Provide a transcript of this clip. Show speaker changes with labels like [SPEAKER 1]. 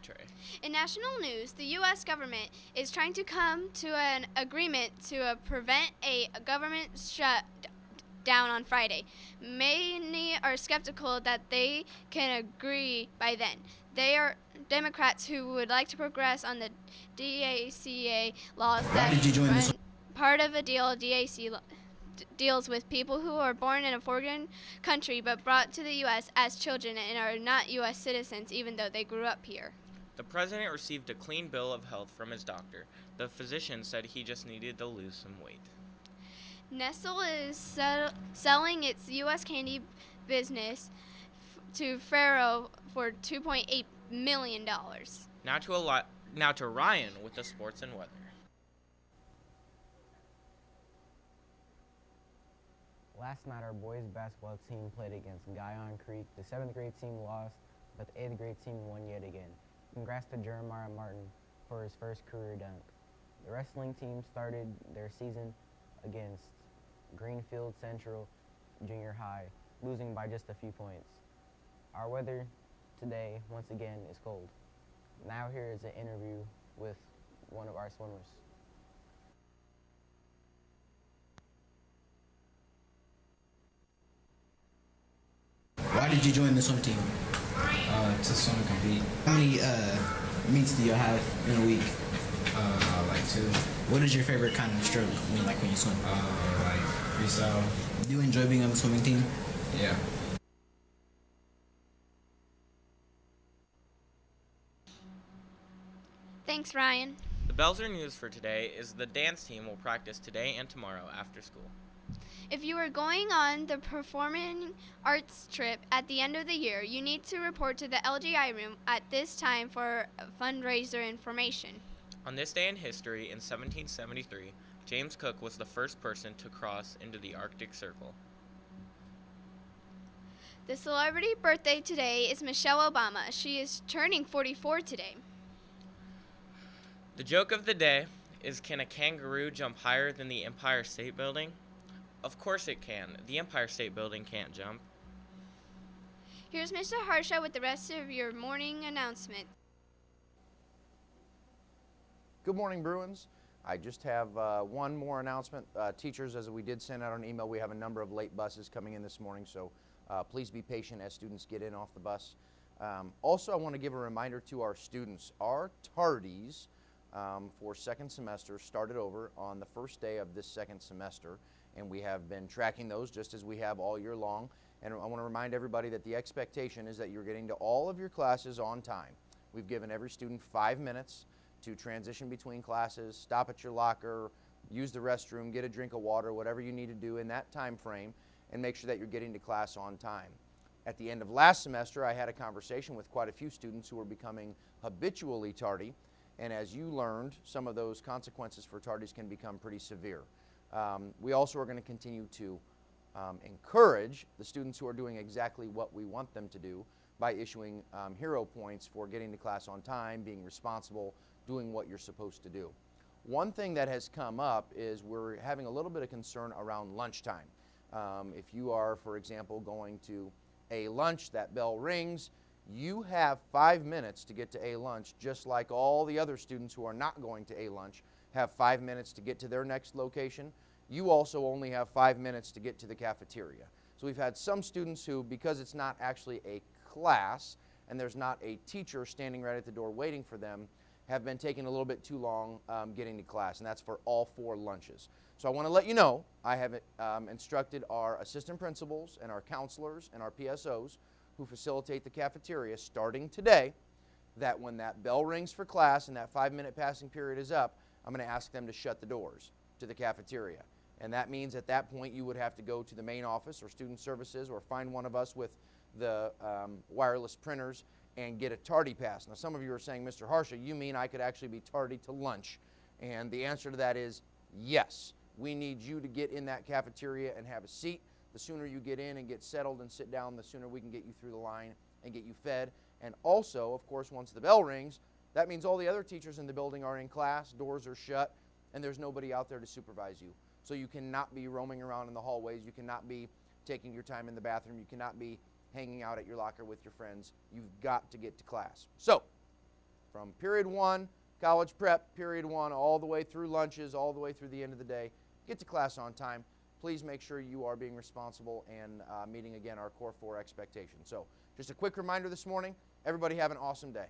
[SPEAKER 1] Trey.
[SPEAKER 2] In national news, the U.S. government is trying to come to an agreement to prevent a government shutdown on Friday. Many are skeptical that they can agree by then. They are Democrats who would like to progress on the DACA laws that part of a deal deals with people who are born in a foreign country but brought to the U.S. as children and are not U.S. citizens even though they grew up here.
[SPEAKER 1] The president received a clean bill of health from his doctor. The physician said he just needed to lose some weight.
[SPEAKER 2] Nestle is selling its U.S. candy business to Faro for $2.8 million.
[SPEAKER 1] Now to Ryan with the sports and weather.
[SPEAKER 3] Last night, our boys basketball team played against Guyon Creek. The 7th grade team lost, but the 8th grade team won yet again. Congrats to Jeremiah Martin for his first career dunk. The wrestling team started their season against Greenfield Central Junior High, losing by just a few points. Our weather today, once again, is cold. Now here is an interview with one of our swimmers.
[SPEAKER 4] Why did you join the swim team?
[SPEAKER 5] To swim and compete.
[SPEAKER 4] How many meets do you have in a week?
[SPEAKER 5] Like 2.
[SPEAKER 4] What is your favorite kind of stroke when you swim?
[SPEAKER 5] Like freestyle.
[SPEAKER 4] Do you enjoy being on the swimming team?
[SPEAKER 5] Yeah.
[SPEAKER 2] Thanks, Ryan.
[SPEAKER 1] The Belzer news for today is the dance team will practice today and tomorrow after school.
[SPEAKER 2] If you are going on the performing arts trip at the end of the year, you need to report to the LGI room at this time for fundraiser information.
[SPEAKER 1] On this day in history, in 1773, James Cook was the first person to cross into the Arctic Circle.
[SPEAKER 2] The celebrity birthday today is Michelle Obama. She is turning 44 today.
[SPEAKER 1] The joke of the day is, can a kangaroo jump higher than the Empire State Building? Of course it can. The Empire State Building can't jump.
[SPEAKER 2] Here's Mr. Harsha with the rest of your morning announcement.
[SPEAKER 6] Good morning, Bruins. I just have one more announcement. Teachers, as we did send out an email, we have a number of late buses coming in this morning, so please be patient as students get in off the bus. Also, I want to give a reminder to our students. Our tardies for second semester started over on the first day of this second semester, and we have been tracking those just as we have all year long. And I want to remind everybody that the expectation is that you're getting to all of your classes on time. We've given every student 5 minutes to transition between classes, stop at your locker, use the restroom, get a drink of water, whatever you need to do in that time frame, and make sure that you're getting to class on time. At the end of last semester, I had a conversation with quite a few students who were becoming habitually tardy, and as you learned, some of those consequences for tardies can become pretty severe. We also are going to continue to encourage the students who are doing exactly what we want them to do by issuing hero points for getting to class on time, being responsible, doing what you're supposed to do. One thing that has come up is we're having a little bit of concern around lunchtime. If you are, for example, going to a lunch, that bell rings, you have 5 minutes to get to a lunch, just like all the other students who are not going to a lunch have 5 minutes to get to their next location. You also only have 5 minutes to get to the cafeteria. So we've had some students who, because it's not actually a class and there's not a teacher standing right at the door waiting for them, have been taking a little bit too long getting to class, and that's for all 4 lunches. So I want to let you know, I have instructed our assistant principals and our counselors and our PSOs who facilitate the cafeteria starting today, that when that bell rings for class and that 5-minute passing period is up, I'm going to ask them to shut the doors to the cafeteria. And that means at that point you would have to go to the main office or student services or find one of us with the wireless printers and get a tardy pass. Now some of you are saying, Mr. Harsha, you mean I could actually be tardy to lunch? And the answer to that is yes. We need you to get in that cafeteria and have a seat. The sooner you get in and get settled and sit down, the sooner we can get you through the line and get you fed. And also, of course, once the bell rings, that means all the other teachers in the building are in class, doors are shut, and there's nobody out there to supervise you. So you cannot be roaming around in the hallways. You cannot be taking your time in the bathroom. You cannot be hanging out at your locker with your friends. You've got to get to class. So from period 1, college prep, period 1, all the way through lunches, all the way through the end of the day. Get to class on time. Please make sure you are being responsible and meeting, again, our Core 4 expectations. So just a quick reminder this morning, everybody have an awesome day.